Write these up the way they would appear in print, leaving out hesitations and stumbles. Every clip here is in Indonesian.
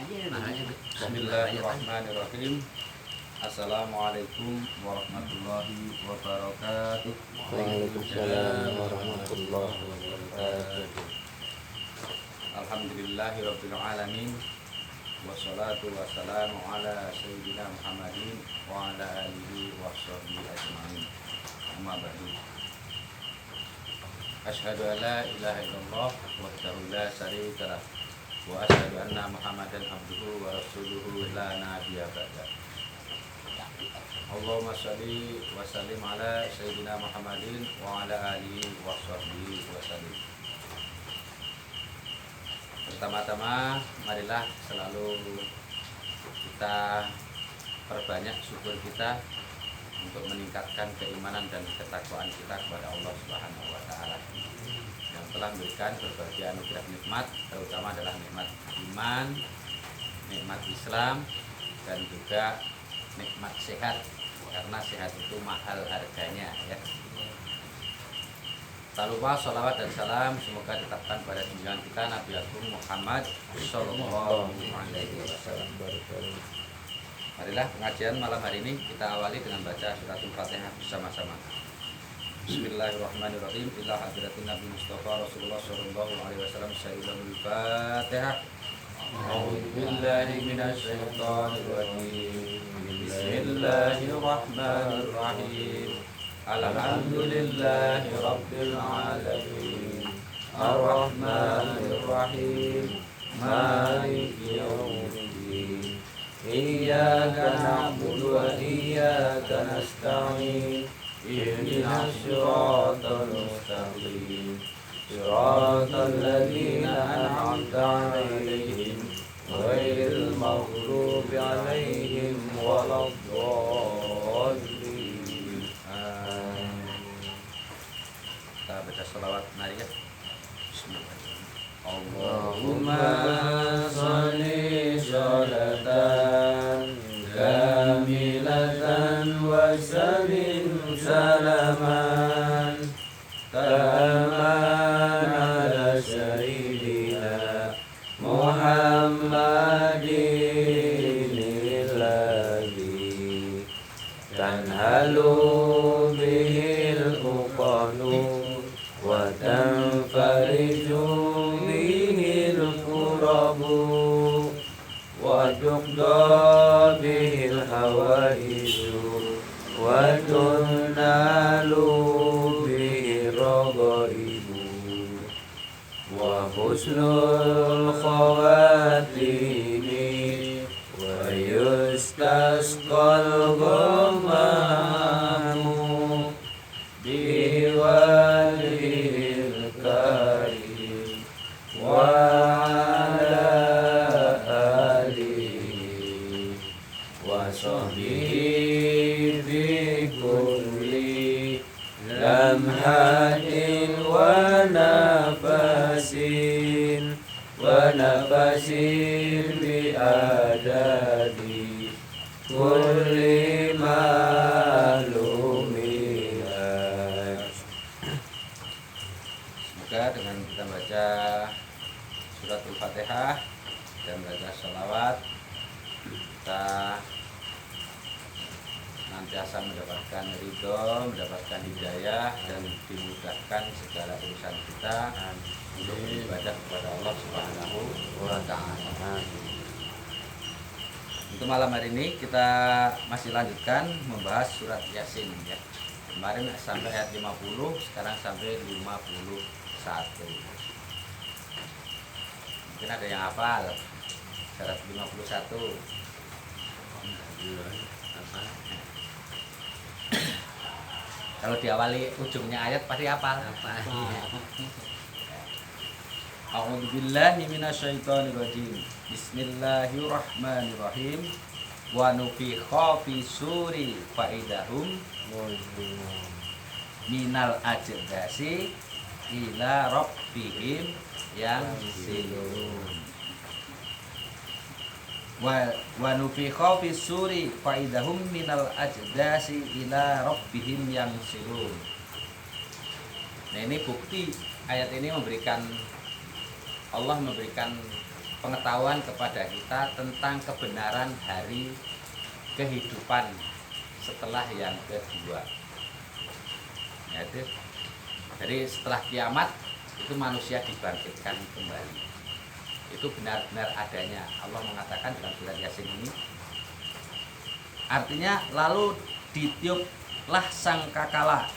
Bismillahirrahmanirrahim. Assalamualaikum warahmatullahi wabarakatuh. Waalaikumsalam warahmatullahi wabarakatuh. Alhamdulillahirabbil alamin. Wassalatu wassalamu ala sayyidina Muhammadin wa ala alihi washabbihi ajmain. Amma ba'du. Asyhadu an la ilaha illallah wahdahu la syarika lah wa asyhadu anna Muhammadan abduhu wa rasuluhu la nabiyya ba'da. Allahumma shalli wa sallim ala sayyidina Muhammadin wa ala alihi washabbihi wasallim. Pertama-tama marilah selalu kita perbanyak syukur kita untuk meningkatkan keimanan dan ketakwaan kita kepada Allah Subhanahu wa taala yang telah memberikan berbagai anugerah nikmat, terutama adalah nikmat iman, nikmat Islam, dan juga nikmat sehat, karena sehat itu mahal harganya ya. Tak lupa sholawat dan salam semoga ditetapkan pada junjungan kita Nabi Agung Muhammad Sallallahu Alaihi Wasallam. Marilah pengajian malam hari ini kita awali dengan baca suratul Fatihah bersama-sama. Bismillahirrahmanirrahim. Ila hadratin Nabi Mustafa Rasulullah Sallallahu Alaihi Wasallam. Sayyidul Fatihah. A'udzu billahi minasy syaithanir rajim. Bismillahirrahmanirrahim. Alhamdulillahi rabbil alamin. Ar-Rahmanir Rahim. Maliki yaumiddin. Iyyaka na'budu wa iyyaka nasta'in. Ihdinas siratal mustaqim. Siratal ladzina an'amta 'alaihim ghairil maghdubi 'alaihim waladdallin. Kita baca sholawat mari ya. Bismillahirrahmanirrahim. Allahumma sholli sholatan kamilatan wa sallim salaman taman ala sayyidina Muhammadin alladhi tanhalu bihil uqanu wa tanfariju bihil kurabu wa tuqda bihil hawaisu wa tunnalu bihil ragaibu wa husnul khawatimi wa yustasqal ghamamu biwalil karim wa ala alihi wa sahbihi bi kulli lamhatin wa nafasin bi adadi kulli malumin. Semoga dengan kita baca suratul Fatihah dan baca sholawat kita nantiasa mendapatkan ridho, mendapatkan hidayah, dan dimudahkan segala urusan kita untuk beribadah kepada Allah Subhanahu wa ta'ala. Untuk malam hari ini kita masih lanjutkan membahas surat Yasin ya. Kemarin sampai ayat 50, sekarang sampai 51. Mungkin ada yang hafal surat 51. Kalau diawali ujungnya ayat pasti hafal. A'udzu billahi minasyaitonir rajim. Bismillahirrahmanirrahim. Wa nufikha fi suri faidahum minal ajdasi ila rabbihim yansilun. Wa nufikha fi suri faidahum minal ajdasi ila rabbihim yansilun. Nah, ini bukti ayat ini Allah memberikan pengetahuan kepada kita tentang kebenaran hari kehidupan setelah yang kedua. Yaitu, jadi setelah kiamat itu manusia dibangkitkan kembali. Itu benar-benar adanya. Allah mengatakan dalam surat Yasin ini. Artinya lalu ditiuplah sangkakala,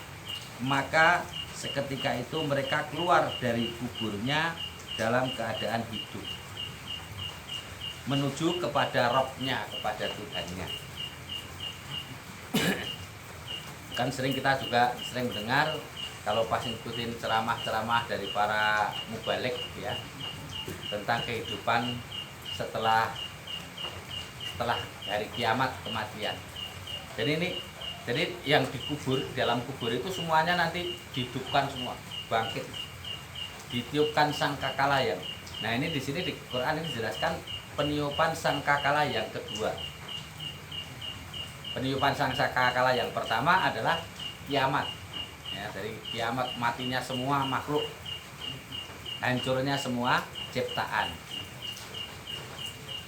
maka seketika itu mereka keluar dari kuburnya dalam keadaan hidup, menuju kepada Rabb-nya, kepada Tuhannya. Kan kita juga sering mendengar kalau pas ngikutin ceramah-ceramah dari para mubalik ya, tentang kehidupan setelah hari kiamat, kematian. Jadi yang dikubur, dalam kubur itu semuanya nanti dihidupkan semua, bangkit, ditiupkan sangkakala yang. Nah ini di sini di Quran ini dijelaskan peniupan sangkakala yang kedua. Peniupan sangkakala yang pertama adalah kiamat. Ya, dari kiamat, matinya semua makhluk, hancurnya semua ciptaan.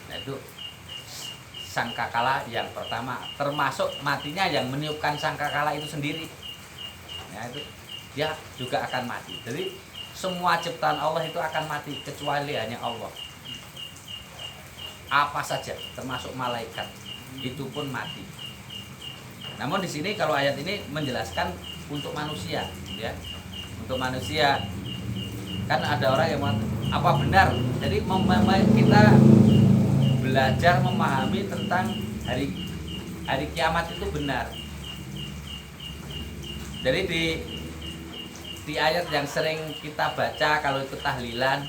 Nah itu sangkakala yang pertama, termasuk matinya yang meniupkan sangkakala itu sendiri. Ya, itu dia juga akan mati. Jadi semua ciptaan Allah itu akan mati kecuali hanya Allah. Apa saja, termasuk malaikat, itu pun mati. Namun di sini kalau ayat ini menjelaskan untuk manusia, ya, untuk manusia. Kan ada orang yang apa benar? Jadi kita belajar memahami tentang hari kiamat itu benar. Jadi di ayat yang sering kita baca kalau ikut tahlilan,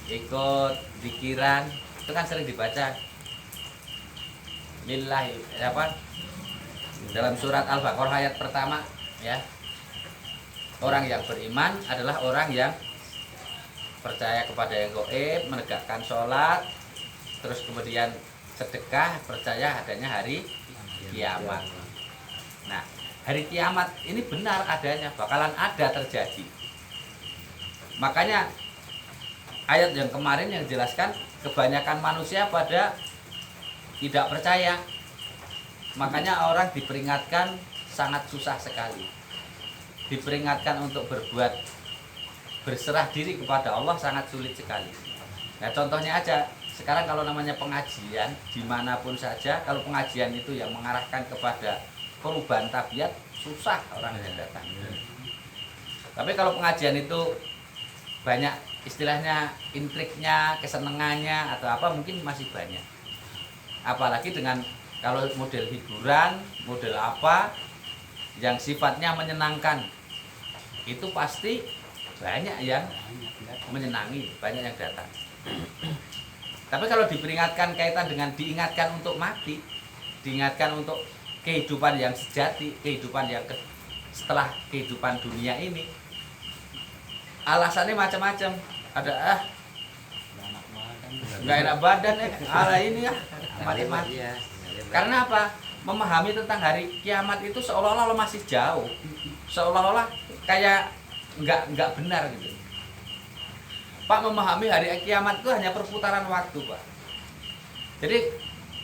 ikut zikiran, itu kan sering dibaca lillahi apa? Dalam surat Al-Baqarah ayat pertama ya. Orang yang beriman adalah orang yang percaya kepada yang gaib, menegakkan sholat, terus kemudian sedekah, percaya adanya hari kiamat. Nah, hari kiamat ini benar adanya, bakalan ada terjadi. Makanya ayat yang kemarin yang jelaskan kebanyakan manusia pada tidak percaya. Makanya orang diperingatkan sangat susah sekali. Diperingatkan untuk berserah diri kepada Allah sangat sulit sekali. Nah, contohnya aja, sekarang kalau namanya pengajian, dimanapun saja, kalau pengajian itu yang mengarahkan kepada perubahan tabiat, susah orang yang datang. Tapi kalau pengajian itu banyak istilahnya intriknya, kesenangannya atau apa, mungkin masih banyak. Apalagi dengan kalau model hiburan, model apa yang sifatnya menyenangkan, itu pasti banyak yang menyenangi, banyak yang datang. Tapi kalau diperingatkan kaitan dengan diingatkan untuk mati, diingatkan untuk kehidupan yang sejati, kehidupan yang setelah kehidupan dunia ini, alasannya macam-macam. Ada nggak enak badan ala ini ya, mati-mati. Karena apa? Memahami tentang hari kiamat itu seolah-olah masih jauh, seolah-olah kayak nggak benar gitu. Pak, memahami hari kiamat itu hanya perputaran waktu, Pak. Jadi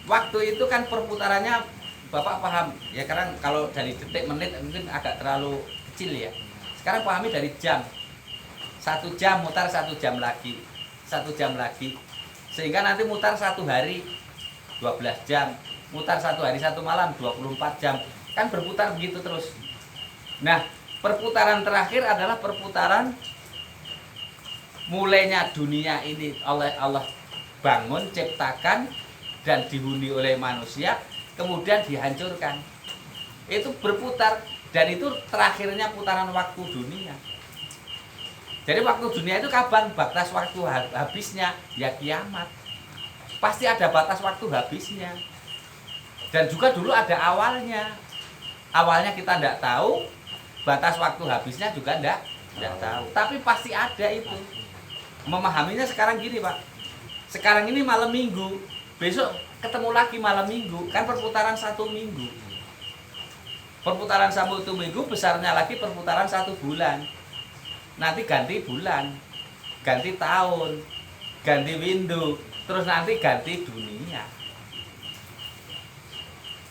waktu itu kan perputarannya Bapak paham ya, karena kalau dari detik menit mungkin agak terlalu kecil ya. Sekarang pahami dari jam, 1 jam mutar 1 jam lagi, 1 jam lagi, sehingga nanti mutar 1 hari 12 jam, mutar 1 hari 1 malam 24 jam, kan berputar begitu terus. Nah, perputaran terakhir adalah perputaran mulainya dunia ini oleh Allah bangun, ciptakan dan dihuni oleh manusia, kemudian dihancurkan. Itu berputar, dan itu terakhirnya putaran waktu dunia. Jadi waktu dunia itu kapan? Batas waktu habisnya ya kiamat. Pasti ada batas waktu habisnya. Dan juga dulu ada awalnya. Awalnya kita tidak tahu, batas waktu habisnya juga tidak tahu. Tapi pasti ada itu. Memahaminya sekarang gini, Pak. Sekarang ini malam minggu, besok ketemu lagi malam minggu, kan perputaran 1 minggu. Perputaran 1 minggu, besarnya lagi perputaran 1 bulan. Nanti ganti bulan, ganti tahun, ganti windu, terus nanti ganti dunia.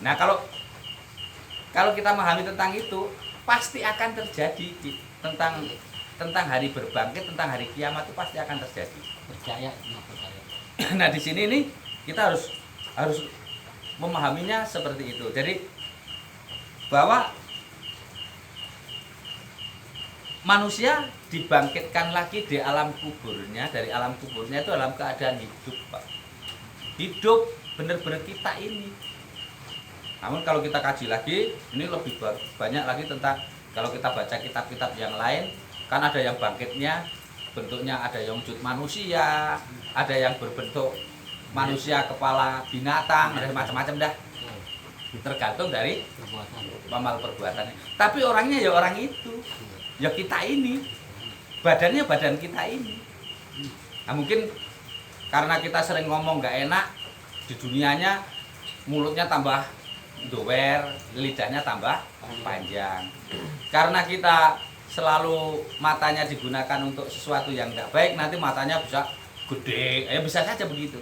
Nah, kalau kita memahami tentang itu, pasti akan terjadi tentang hari berbangkit, tentang hari kiamat itu pasti akan terjadi. Percaya, nggak percaya. Nah, di sini nih kita harus memahaminya seperti itu. Jadi bahwa manusia dibangkitkan lagi di alam kuburnya, dari alam kuburnya itu dalam keadaan hidup, Pak. Hidup benar-benar kita ini. Namun kalau kita kaji lagi, ini lebih banyak lagi tentang, kalau kita baca kitab-kitab yang lain, kan ada yang bangkitnya bentuknya ada yang wujud manusia, ada yang berbentuk manusia kepala binatang, ada macam-macam dah. Tergantung dari amal perbuatannya. Tapi orangnya ya orang itu. Ya kita ini, badannya badan kita ini. Nah, mungkin karena kita sering ngomong nggak enak di dunianya, mulutnya tambah dower, lidahnya tambah panjang. Karena kita selalu matanya digunakan untuk sesuatu yang nggak baik, nanti matanya bisa gede, ya bisa saja begitu.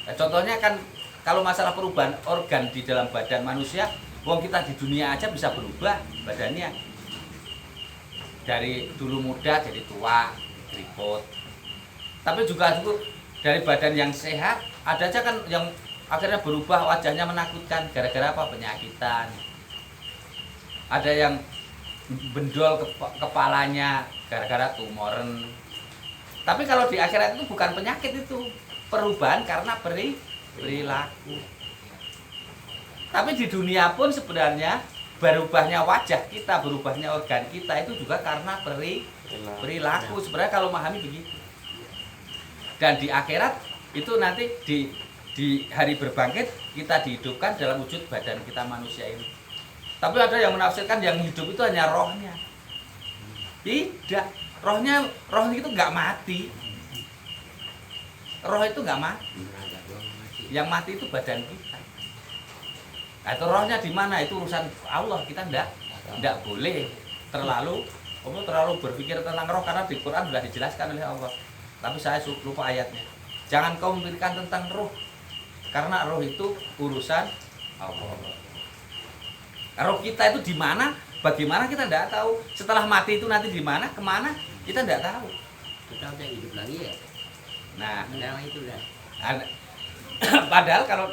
Nah, contohnya kan kalau masalah perubahan organ di dalam badan manusia, wong kita di dunia aja bisa berubah badannya. Dari dulu muda jadi tua, keriput. Tapi juga dari badan yang sehat, ada aja kan yang akhirnya berubah wajahnya menakutkan gara-gara apa? Penyakitan. Ada yang bendol kepalanya gara-gara tumoren. Tapi kalau di akhirat itu bukan penyakit, itu perubahan karena perilaku. Tapi di dunia pun sebenarnya berubahnya wajah kita, berubahnya organ kita itu juga karena perilaku. Sebenarnya kalau memahami begitu. Dan di akhirat itu nanti di hari berbangkit kita dihidupkan dalam wujud badan kita manusia ini. Tapi ada yang menafsirkan yang hidup itu hanya rohnya. Tidak, roh itu nggak mati. Roh itu nggak mati. Yang mati itu badan kita. Nah, itu rohnya di mana? Itu urusan Allah. Kita tidak boleh terlalu berpikir tentang roh, karena di Quran sudah dijelaskan oleh Allah. Tapi saya lupa ayatnya. Jangan kau memikirkan tentang roh, karena roh itu urusan Allah. Roh kita itu di mana? Bagaimana kita tidak tahu. Setelah mati itu nanti di mana? Kemana? Kita tidak tahu. Kita udah hidup lagi ya. Nah, Itu dah. padahal kalau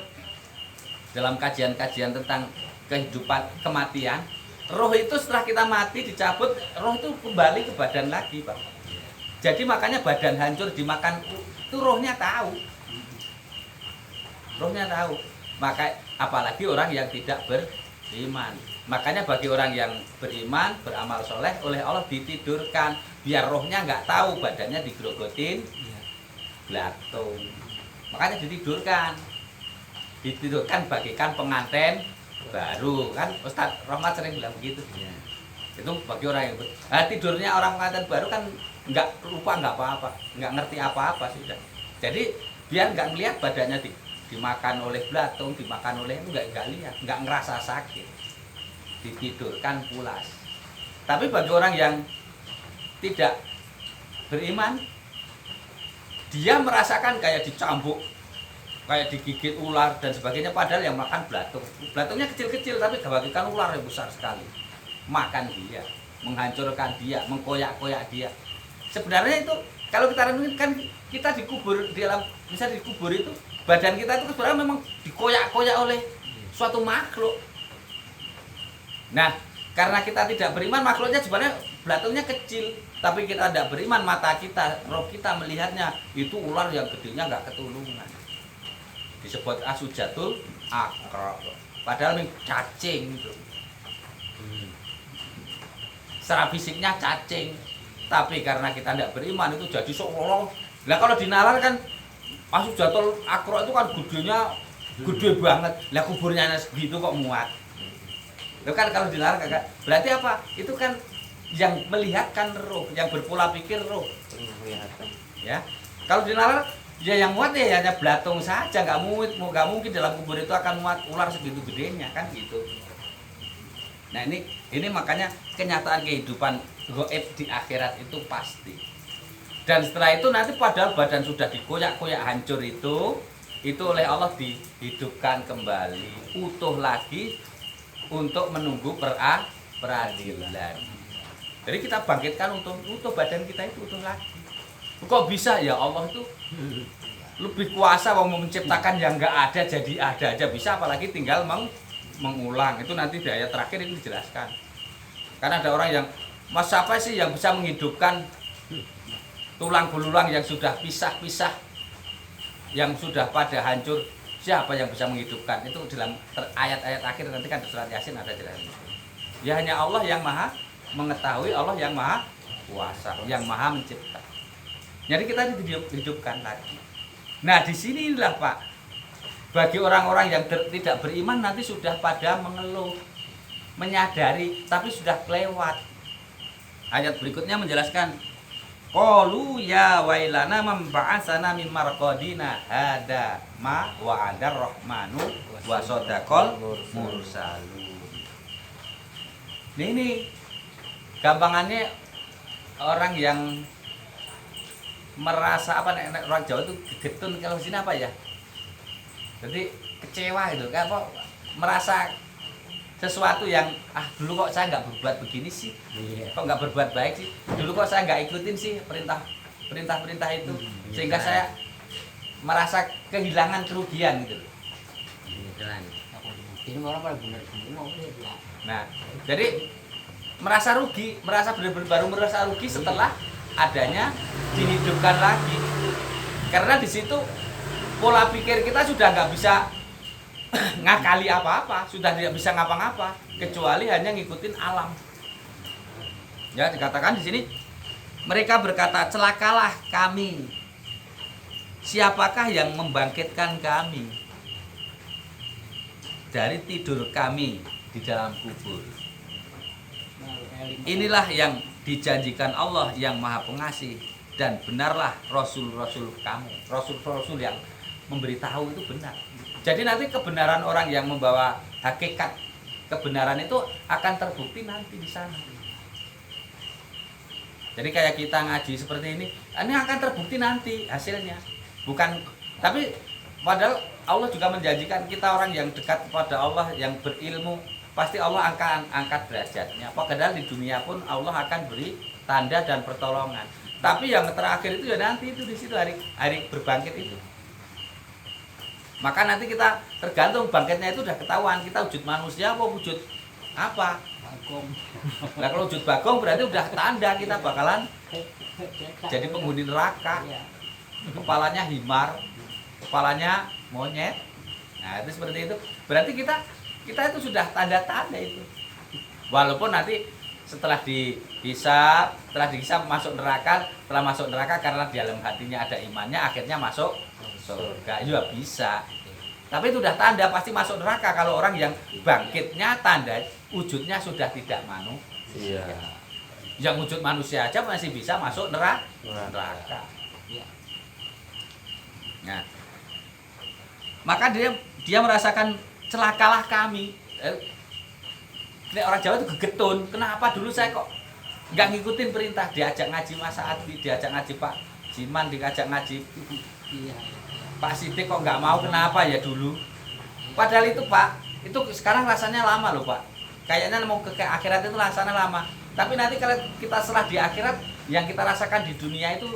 dalam kajian-kajian tentang kehidupan kematian, roh itu setelah kita mati dicabut, roh itu kembali ke badan lagi, Pak. Jadi makanya badan hancur dimakan itu rohnya tahu. Rohnya tahu. Maka apalagi orang yang tidak beriman. Makanya bagi orang yang beriman, beramal soleh, oleh Allah ditidurkan biar rohnya nggak tahu, badannya digerogotin belatung. Makanya ditidurkan bagikan pengantin baru, kan Ustadz Rahmat sering bilang begitu ya. Itu bagi orang yang tidurnya orang pengantin baru kan nggak lupa, nggak apa-apa, nggak ngerti apa-apa sudah. Jadi biar nggak melihat badannya dimakan oleh belatung, dimakan oleh itu, nggak lihat, nggak ngerasa sakit, ditidurkan pulas. Tapi bagi orang yang tidak beriman, dia merasakan kayak dicambuk, kayak digigit ular dan sebagainya, padahal yang makan belatung. Belatungnya kecil-kecil tapi bagikan ular yang besar sekali. Makan dia, menghancurkan dia, mengkoyak-koyak dia. Sebenarnya itu kalau kita renungin kan kita dikubur di dalam, misalnya dikubur itu badan kita itu sebenarnya memang dikoyak-koyak oleh suatu makhluk. Nah, karena kita tidak beriman, makhluknya sebenarnya belatungnya kecil, tapi kita tidak beriman, mata kita, roh kita melihatnya itu ular yang gedenya nggak ketulungan. Disebut asujatul akra, padahal ini cacing itu. Secara fisiknya cacing, tapi karena kita tidak beriman itu jadi seolah. Nah kalau dinalar kan asujatul akra itu kan gedenya gede banget. Lah kuburnya segitu kok muat. Itu kan kalau dinalar kagak. Berarti apa? Itu kan yang melihatkan roh, yang berpola pikir roh. Ya. Kalau dinalar ya yang muat ya hanya belatung saja, nggak mungkin dalam kubur itu akan muat ular segitu gedenya kan gitu. Nah ini makanya kenyataan kehidupan gaib di akhirat itu pasti. Dan setelah itu nanti padahal badan sudah dikoyak-koyak hancur itu oleh Allah dihidupkan kembali, utuh lagi untuk menunggu peradilan. Jadi kita bangkitkan utuh badan kita itu utuh lagi. Kok bisa ya Allah itu lebih kuasa mau menciptakan yang enggak ada jadi ada aja bisa, apalagi tinggal mengulang. Itu nanti di ayat terakhir ini dijelaskan. Karena ada orang yang, mas siapa sih yang bisa menghidupkan tulang belulang yang sudah pisah-pisah, yang sudah pada hancur, siapa yang bisa menghidupkan? Itu dalam ayat-ayat akhir nanti kan di surat Yasin ada jelasnya. Ya hanya Allah yang maha mengetahui, Allah yang maha kuasa, yang maha mencipta. Jadi kita dihidupkan lagi. Nah di sinilah Pak, bagi orang-orang yang tidak beriman nanti sudah pada mengeluh, menyadari, tapi sudah kelewat. Ayat berikutnya menjelaskan, qalu ya wailana man ba'atsana min marqadina hada ma wa'adar rahmanu wa sadaqal mursalun. Ini gampangannya orang yang merasa apa, orang Jawa itu gegetun, kalau sini apa ya? Jadi kecewa itu, kayak apa? Merasa sesuatu yang dulu kok saya nggak berbuat begini sih, kok nggak berbuat baik sih, dulu kok saya nggak ikutin sih perintah itu, sehingga saya merasa kehilangan kerugian gitu. Nah, jadi merasa rugi, merasa benar-benar baru merasa rugi setelah adanya dihidupkan lagi, karena di situ pola pikir kita sudah nggak bisa ngakali apa-apa, sudah tidak bisa ngapa-ngapa kecuali hanya ngikutin alam. Ya dikatakan di sini, mereka berkata, celakalah kami, siapakah yang membangkitkan kami dari tidur kami di dalam kubur? Inilah yang dijanjikan Allah yang Maha Pengasih, dan benarlah rasul-rasul kamu, rasul-rasul yang memberitahu itu benar. Jadi nanti kebenaran orang yang membawa hakikat kebenaran itu akan terbukti nanti di sana. Jadi kayak kita ngaji seperti ini akan terbukti nanti hasilnya. Bukan, tapi padahal Allah juga menjanjikan kita orang yang dekat kepada Allah, yang berilmu, pasti Allah akan angkat derajatnya. Padahal di dunia pun Allah akan beri tanda dan pertolongan. Tapi yang terakhir itu ya nanti itu di situ hari berbangkit itu. Maka nanti kita tergantung bangkitnya itu udah ketahuan, kita wujud manusia apa wujud apa. Nah kalau wujud bagong berarti udah tanda kita bakalan jadi penghuni neraka. Kepalanya himar, kepalanya monyet. Nah itu seperti itu. Berarti kita itu sudah tanda-tanda itu. Walaupun nanti setelah dihisab masuk neraka, setelah masuk neraka karena di dalam hatinya ada imannya, akhirnya masuk surga juga bisa. Tapi itu udah tanda pasti masuk neraka kalau orang yang bangkitnya tanda wujudnya sudah tidak manusia. Yang wujud manusia aja masih bisa masuk neraka. Nah, maka dia merasakan celakalah kami. Orang Jawa itu gegetun. Kenapa dulu saya kok nggak ngikutin perintah, diajak ngaji Mas Adi, diajak ngaji Pak Jiman, diajak ngaji Pak Sidik kok nggak mau, kenapa ya dulu? Padahal itu Pak, itu sekarang rasanya lama loh Pak. Kayaknya mau ke akhirat itu rasanya lama. Tapi nanti kalau kita serah di akhirat, yang kita rasakan di dunia itu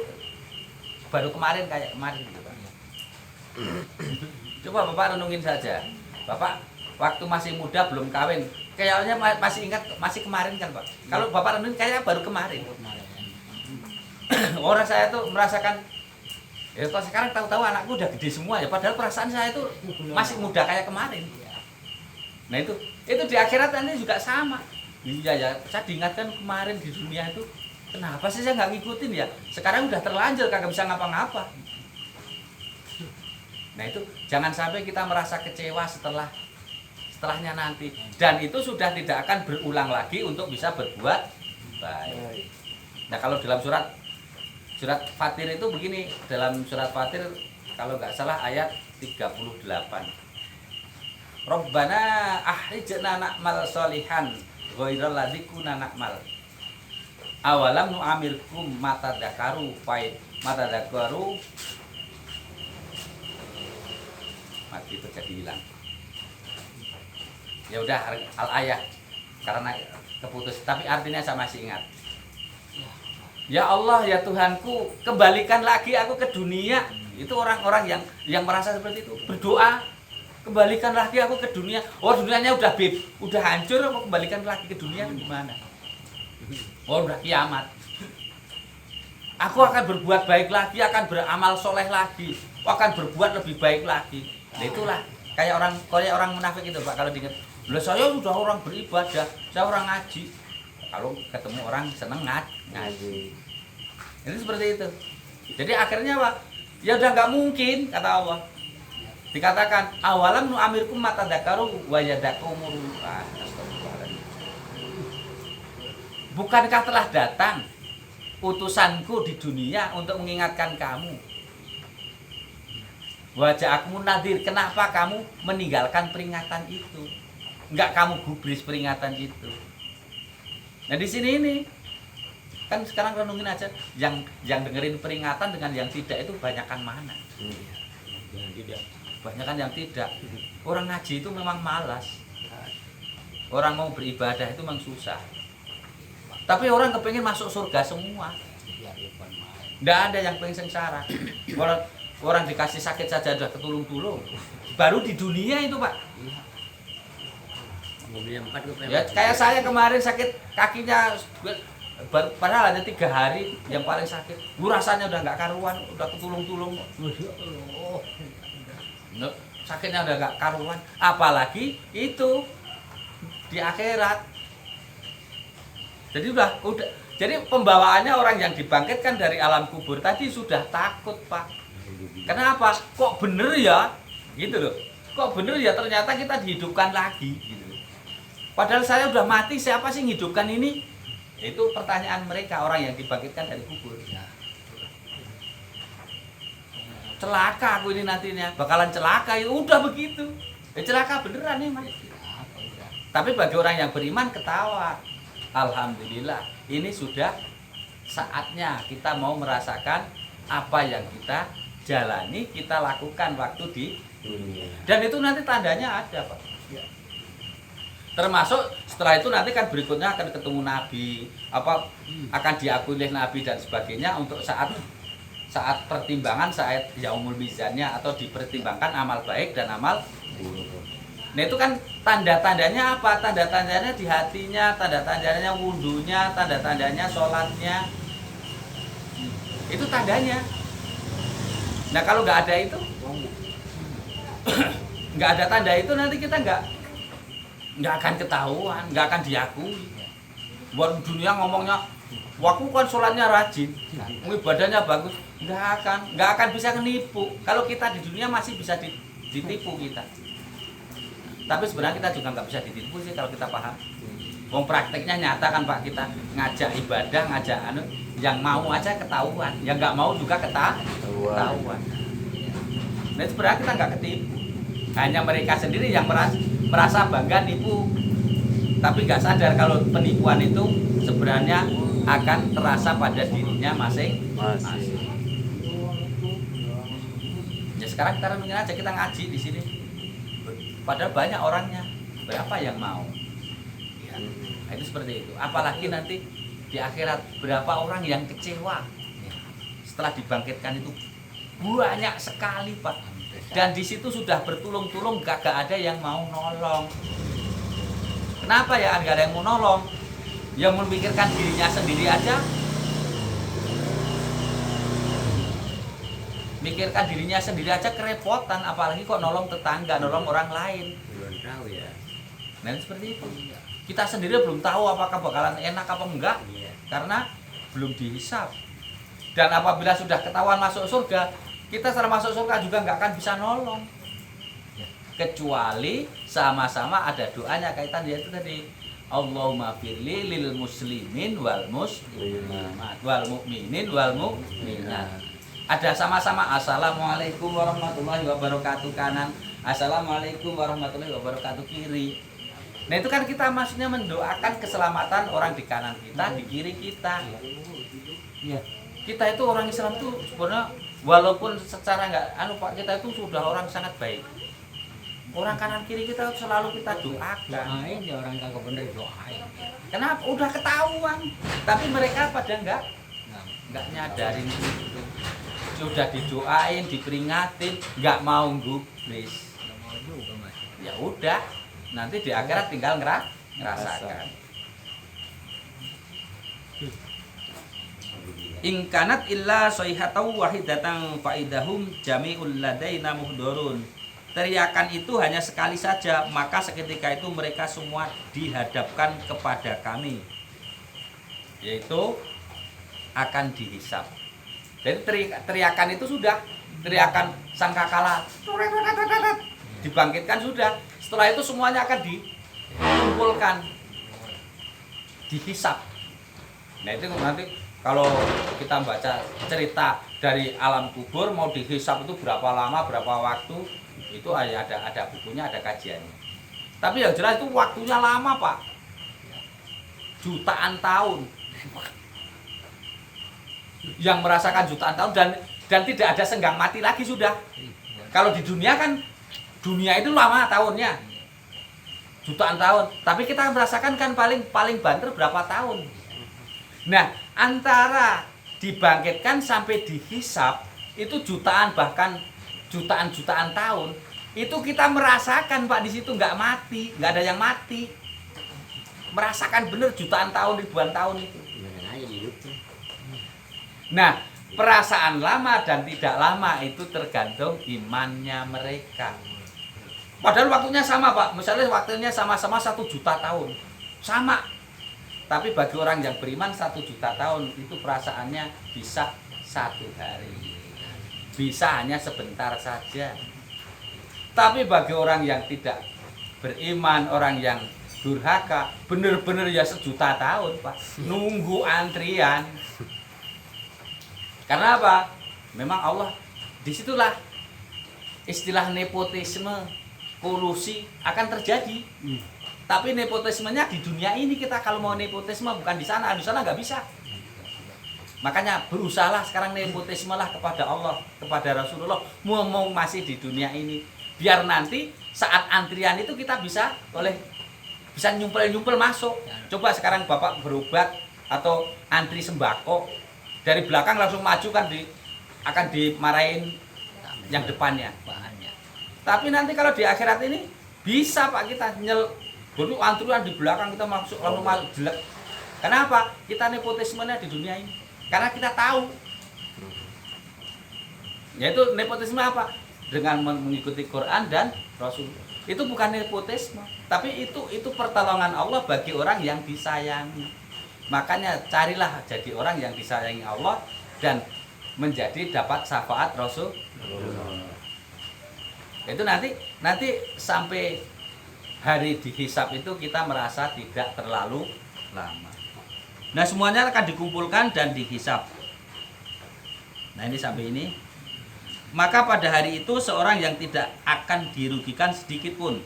baru kemarin kayak kemarin gitu Pak. Coba Bapak renungin saja. Bapak waktu masih muda belum kawin, kayaknya masih ingat masih kemarin kan Pak. Kalau Bapak renungin kayaknya baru kemarin. Orang saya tuh merasakan, ya kalau sekarang tahu-tahu anakku udah gede semua ya, padahal perasaan saya itu masih muda kayak kemarin. Nah itu di akhirat nanti juga sama. Iya ya, saya diingatkan kemarin di dunia itu, kenapa sih saya nggak ngikutin ya? Sekarang udah terlanjur kagak bisa ngapa-ngapa. Nah itu jangan sampai kita merasa kecewa setelahnya nanti, dan itu sudah tidak akan berulang lagi untuk bisa berbuat baik. Nah kalau dalam surat Fatir itu begini, dalam surat Fatir kalau nggak salah ayat 38. Rabbana ahrijna na'mal sholihan ghairal ladzi kunna na'mal. awalam nu amirkum mata dakaru mati terjadi hilang. Ya udah al ayah karena keputus, tapi artinya saya masih ingat. Ya Allah, ya Tuhanku, kembalikan lagi aku ke dunia. Itu orang-orang yang merasa seperti itu berdoa, kembalikan lagi aku ke dunia. Oh, dunianya udah hancur, mau kembalikan lagi ke dunia gimana? Oh, udah kiamat. Aku akan berbuat baik lagi, akan beramal soleh lagi, akan berbuat lebih baik lagi. Nah, itulah kayak orang munafik itu Pak, kalau diingat. Lah saya sudah orang beribadah, saya orang ngaji. Kalau ketemu orang seneng ngaji. Ini seperti itu. Jadi akhirnya Pak, ya udah nggak mungkin kata Allah. Dikatakan awalam nu amirkum mata dakaru wa yadakumur. Bukankah telah datang utusanku di dunia untuk mengingatkan kamu? Wajah aku nadir, kenapa kamu meninggalkan peringatan itu? Enggak kamu gubris peringatan itu. Nah di sini ini kan sekarang renungin aja, yang dengerin peringatan dengan yang tidak itu banyakan mana? Yang tidak. Banyakan yang tidak. Orang ngaji itu memang malas. Orang mau beribadah itu memang susah. Tapi orang kepingin masuk surga semua. Nggak ada yang pengen sengsara. Orang dikasih sakit saja udah ketulung-tulung. Baru di dunia itu Pak. Ya kayak saya kemarin sakit kakinya, padahal hanya 3 hari yang paling sakit. Rasanya udah nggak karuan, udah ketulung-tulung. Sakitnya udah nggak karuan. Apalagi itu di akhirat. Jadi udah. Jadi pembawaannya orang yang dibangkitkan dari alam kubur tadi sudah takut Pak. Kenapa? Kok bener ya? Gitu loh. Kok bener ya ternyata kita dihidupkan lagi gitu. Padahal saya udah mati, siapa sih menghidupkan ini? Itu pertanyaan mereka, orang yang dibangkitkan dari kubur. Celaka aku ini nantinya, bakalan celaka. Ya udah begitu. Ya celaka beneran nih Mas. Tapi bagi orang yang beriman ketawa. Alhamdulillah, ini sudah saatnya kita mau merasakan apa yang kita jalani, kita lakukan waktu di dunia. Dan itu nanti tandanya ada Pak. Termasuk setelah itu nanti kan berikutnya akan ketemu Nabi, akan diakui oleh Nabi dan sebagainya untuk saat pertimbangan, saat yaumul mizannya atau dipertimbangkan amal baik dan amal buruk. Nah itu kan tanda-tandanya apa? Tanda-tandanya di hatinya, tanda-tandanya wudhunya, tanda-tandanya sholatnya. Itu tandanya. Nah kalau nggak ada itu, nggak ada tanda itu nanti kita nggak akan ketahuan, nggak akan diakui. Buat dunia ngomongnya, waku kan sholatnya rajin, ibadahnya bagus, nggak akan bisa menipu. Kalau kita di dunia masih bisa ditipu kita. Tapi sebenarnya kita juga nggak bisa ditipu sih kalau kita paham. Wong prakteknya nyata kan Pak, kita ngajak ibadah, ngajak yang mau aja ketahuan, yang nggak mau juga ketahuan. Nah sebenarnya kita nggak ketipu, hanya mereka sendiri yang merasa bangga nipu, tapi nggak sadar kalau penipuan itu sebenarnya akan terasa pada dirinya masing-masing. Ya sekarang kita renungin aja, kita ngaji di sini. Padahal banyak orangnya, berapa yang mau? Ya, nah itu seperti itu. Apalagi nanti di akhirat berapa orang yang kecewa setelah dibangkitkan itu banyak sekali Pak. Dan di situ sudah bertulung-tulung gak ada yang mau nolong. Kenapa ya gak ada yang mau nolong? Yang memikirkan dirinya sendiri aja. Mikirkan dirinya sendiri aja kerepotan, apalagi kok nolong tetangga, nolong orang lain. Belum tahu ya. Nah seperti itu. Kita sendiri belum tahu apakah bakalan enak apa enggak, karena belum dihisab. Dan apabila sudah ketahuan masuk surga, kita setelah masuk surga juga nggak akan bisa nolong. Kecuali sama-sama ada doanya kaitan yaitu tadi, Allahumma firli lil muslimin wal muslimat wal mu'minin wal mu'minat. Ada sama-sama assalamualaikum warahmatullahi wabarakatuh kanan, assalamualaikum warahmatullahi wabarakatuh kiri. Nah itu kan kita maksudnya mendoakan keselamatan orang di kanan kita, di kiri kita. Ya, kita itu orang Islam tuh sebenarnya walaupun secara nggak Pak, kita itu sudah orang sangat baik. Orang kanan kiri kita selalu kita doakan. Doain ya orang kagak bener doain. Kenapa? Udah ketahuan. Tapi mereka pada nggak nyadarin itu. Sudah didoain, diperingatin, nggak mau gubris. Nggak mau juga mas. Ya udah, nanti di akhirat tinggal ngerasakan. Ingkanat illa sayhatau wahidatan faidahum jami'ul ladaina muhdurun. Teriakan itu hanya sekali saja, maka seketika itu mereka semua dihadapkan kepada kami, yaitu akan dihisab. Jadi teriakan itu sudah, teriakan sangkakala dibangkitkan sudah. Setelah itu semuanya akan dikumpulkan, dihisab. Nah itu nanti kalau kita baca cerita dari alam kubur mau dihisab itu berapa lama, berapa waktu, itu ada bukunya, ada kajiannya. Tapi yang jelas itu waktunya lama Pak, jutaan tahun. Yang merasakan jutaan tahun dan tidak ada senggang mati lagi sudah. Kalau di dunia kan, dunia itu lama tahunnya, jutaan tahun. Tapi kita merasakan kan paling banter berapa tahun. Nah, antara dibangkitkan sampai dihisab itu jutaan, bahkan jutaan tahun. Itu kita merasakan Pak, di situ nggak mati, nggak ada yang mati. Merasakan bener jutaan tahun, ribuan tahun itu. Nah, perasaan lama dan tidak lama itu tergantung imannya mereka. Padahal waktunya sama Pak, misalnya waktunya sama-sama 1 juta tahun, sama. Tapi bagi orang yang beriman 1 juta tahun itu perasaannya bisa 1 hari, bisa hanya sebentar saja. Tapi bagi orang yang tidak beriman, orang yang durhaka, bener-bener ya 1 juta tahun Pak, nunggu antrian. Karena apa? Memang Allah, disitulah istilah nepotisme, kolusi akan terjadi. Tapi nepotismenya di dunia ini, kita kalau mau nepotisme bukan di sana nggak bisa. Makanya berusahalah sekarang nepotisme lah kepada Allah, kepada Rasulullah, mau masih di dunia ini. Biar nanti saat antrian itu kita bisa nyumpel masuk. Coba sekarang Bapak berobat atau antri sembako, dari belakang langsung maju kan akan dimarahin yang depannya. Tapi nanti kalau di akhirat ini bisa Pak, kita baru antrian di belakang kita langsung masuk jelek. Kenapa? Kita nepotismenya di dunia ini. Karena kita tahu. Yaitu nepotisme apa? Dengan mengikuti Quran dan Rasul. Itu bukan nepotisme, tapi itu pertolongan Allah bagi orang yang disayangi. Makanya carilah jadi orang yang disayangi Allah dan menjadi dapat syafaat Rasul. Itu nanti sampai hari dihisab itu kita merasa tidak terlalu lama. Nah semuanya akan dikumpulkan dan dihisab. Nah ini sampai ini. Maka pada hari itu seorang yang tidak akan dirugikan sedikit pun.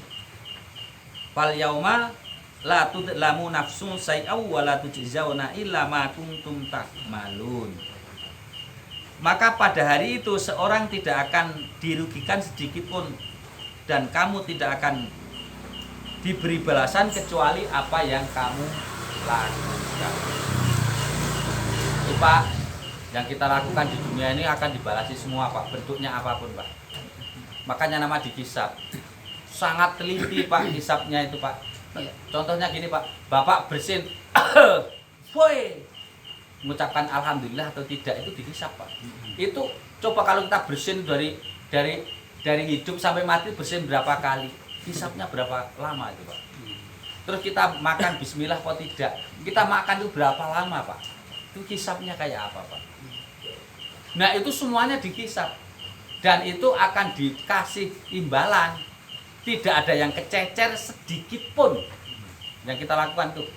Fal yauma la tudlamu nafsun say'aw wa la tujzauna illa ma kuntum ta'malun. Maka pada hari itu seorang tidak akan dirugikan sedikit pun dan kamu tidak akan diberi balasan kecuali apa yang kamu lakukan. Itu Pak, yang kita lakukan di dunia ini akan dibalasi semua Pak, bentuknya apapun Pak. Makanya nama dihisab. Sangat teliti Pak hisabnya itu Pak. Contohnya gini Pak, Bapak bersin, boy, mengucapkan alhamdulillah atau tidak itu dihisab Pak. Itu coba kalau kita bersin dari hidup sampai mati bersin berapa kali, hisabnya berapa lama itu Pak. Terus kita makan bismillah atau tidak, kita makan itu berapa lama Pak, itu hisabnya kayak apa Pak. Nah itu semuanya dihisab dan itu akan dikasih imbalan. Tidak ada yang kececer sedikit pun yang kita lakukan tuh.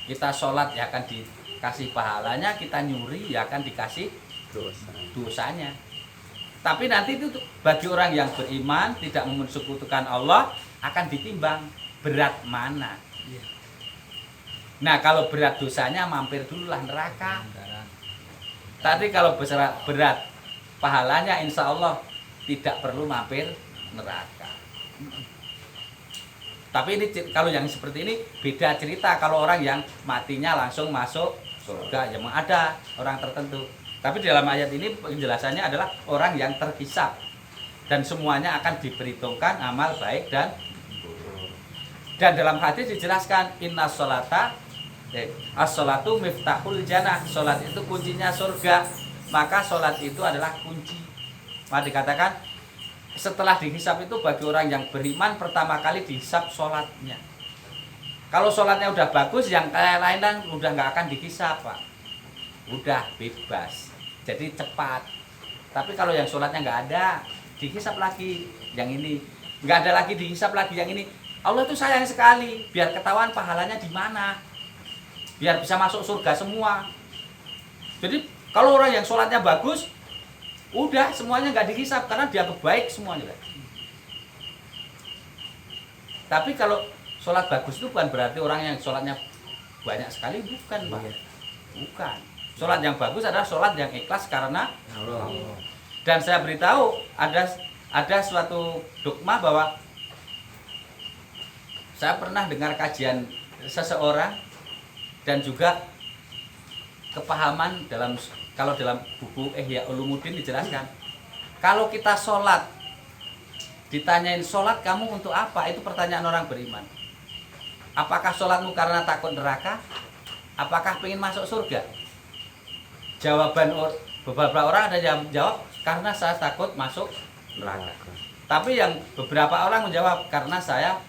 Kita sholat ya akan dikasih pahalanya, kita nyuri ya akan dikasih dosanya. Tapi nanti itu bagi orang yang beriman, tidak mempersekutukan Allah, akan ditimbang. berat mana. Iya. Nah kalau berat dosanya mampir dulu lah neraka. Antara Tapi kalau berat pahalanya insya Allah tidak perlu mampir neraka. Tapi ini kalau yang seperti ini beda cerita. Kalau orang yang matinya langsung masuk surga, ya memang ada orang tertentu. Tapi dalam ayat ini penjelasannya adalah orang yang terhisab dan semuanya akan diperhitungkan amal baik dan buruk. Dan dalam hadis dijelaskan inna sholata as-sholatu miftahul jannah. Sholat itu kuncinya surga. Maka sholat itu adalah kunci. Maka dikatakan setelah dihisab itu bagi orang yang beriman pertama kali dihisab sholatnya. Kalau sholatnya udah bagus, yang lain udah nggak akan dihisab, Pak. Udah bebas. Jadi cepat. Tapi kalau yang sholatnya nggak ada, dihisab lagi. Yang ini nggak ada lagi, dihisab lagi. Yang ini Allah tuh sayang sekali, biar ketahuan pahalanya di mana, biar bisa masuk surga semua. Jadi kalau orang yang sholatnya bagus, udah semuanya nggak dihisab karena dia baik semuanya. Tapi kalau sholat bagus itu bukan berarti orang yang sholatnya banyak sekali, bukan, Pak. Bukan. Sholat yang bagus adalah sholat yang ikhlas karena Allah. Dan saya beritahu ada suatu dogma bahwa saya pernah dengar kajian seseorang dan juga kepahaman kalau dalam buku Ihya Ulumuddin dijelaskan, kalau kita sholat ditanyain sholat kamu untuk apa, itu pertanyaan orang beriman. Apakah sholatmu karena takut neraka? Apakah pengen masuk surga? Jawaban beberapa orang ada yang jawab karena saya takut masuk neraka. Tapi yang beberapa orang menjawab karena saya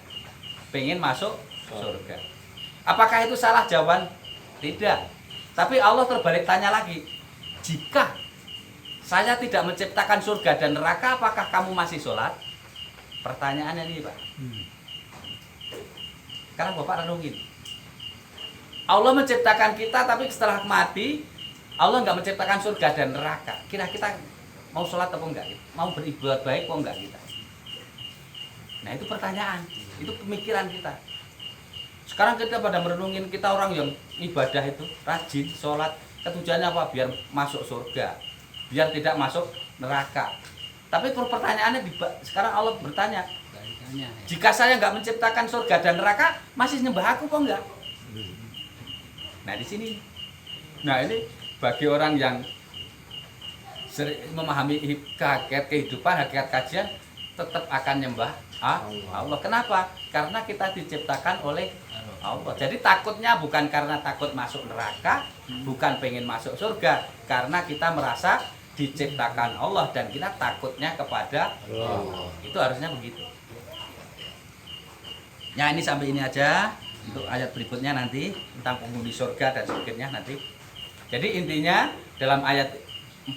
pengen masuk surga. Apakah itu salah jawaban? Tidak. Tapi Allah terbalik tanya lagi, jika saya tidak menciptakan surga dan neraka, apakah kamu masih sholat? Pertanyaannya ini, Pak. Sekarang Bapak renungin. Allah menciptakan kita, tapi setelah mati Allah nggak menciptakan surga dan neraka. Kira kita mau sholat atau enggak? Mau beribadah baik atau enggak kita? Nah itu pertanyaan, itu pemikiran kita. Sekarang kita pada merenungin, kita orang yang ibadah itu rajin sholat, ketujuannya apa? Biar masuk surga, biar tidak masuk neraka. Tapi pertanyaannya sekarang Allah bertanya, jika saya nggak menciptakan surga dan neraka, masih nyembah aku kok enggak? Nah di sini, nah ini bagi orang yang memahami kehidupan, hakikat kajian, tetap akan nyembah Allah. Kenapa? Karena kita diciptakan oleh Allah. Jadi takutnya bukan karena takut masuk neraka, bukan pengen masuk surga, karena kita merasa diciptakan Allah dan kita takutnya kepada Allah. Itu harusnya begitu. Ya ini sampai ini aja. Untuk ayat berikutnya nanti tentang penghuni surga dan surganya nanti. Jadi intinya dalam ayat 51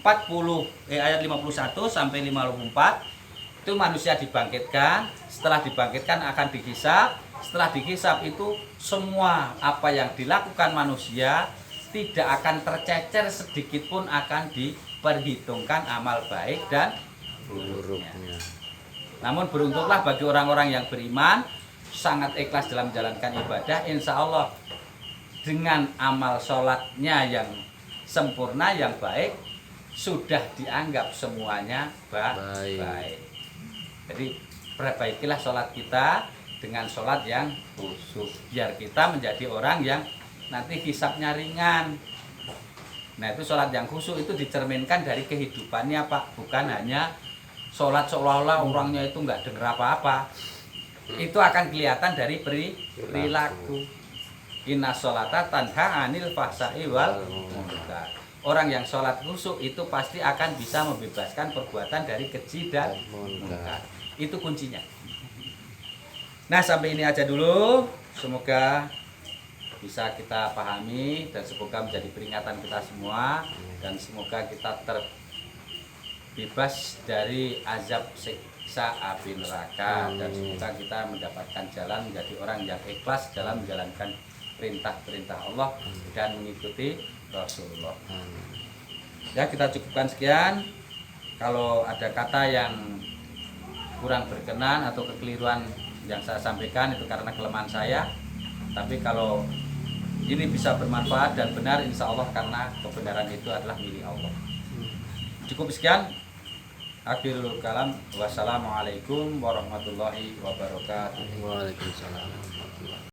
sampai 54 itu manusia dibangkitkan, setelah dibangkitkan akan dihisab. Setelah dihisab itu semua apa yang dilakukan manusia tidak akan tercecer sedikit pun, akan diperhitungkan amal baik dan buruknya. Namun beruntunglah bagi orang-orang yang beriman, sangat ikhlas dalam menjalankan ibadah, insya Allah dengan amal sholatnya yang sempurna, yang baik, sudah dianggap semuanya baik. Jadi perbaikilah sholat kita dengan sholat yang khusyuk, biar kita menjadi orang yang nanti hisabnya ringan. Nah itu sholat yang khusyuk itu dicerminkan dari kehidupannya, Pak, bukan hanya sholat seolah-olah orangnya itu nggak dengar apa-apa. Itu akan kelihatan dari perilaku. Inna sholata tanha anil fahsai wal munkar. Orang yang sholat khusyuk itu pasti akan bisa membebaskan perbuatan dari keji dan munkar. Itu kuncinya. Nah sampai ini aja dulu. Semoga bisa kita pahami dan semoga menjadi peringatan kita semua, dan semoga kita terbebas dari azab siksa api neraka, dan semoga kita mendapatkan jalan menjadi orang yang ikhlas dalam menjalankan perintah-perintah Allah dan mengikuti Rasulullah. Ya kita cukupkan sekian. Kalau ada kata yang kurang berkenan atau kekeliruan yang saya sampaikan itu karena kelemahan saya, tapi kalau ini bisa bermanfaat dan benar, insya Allah karena kebenaran itu adalah milik Allah. Cukup sekian. Akhirul kalam. Wassalamualaikum warahmatullahi wabarakatuh. Waalaikumsalam warahmatullahi wabarakatuh.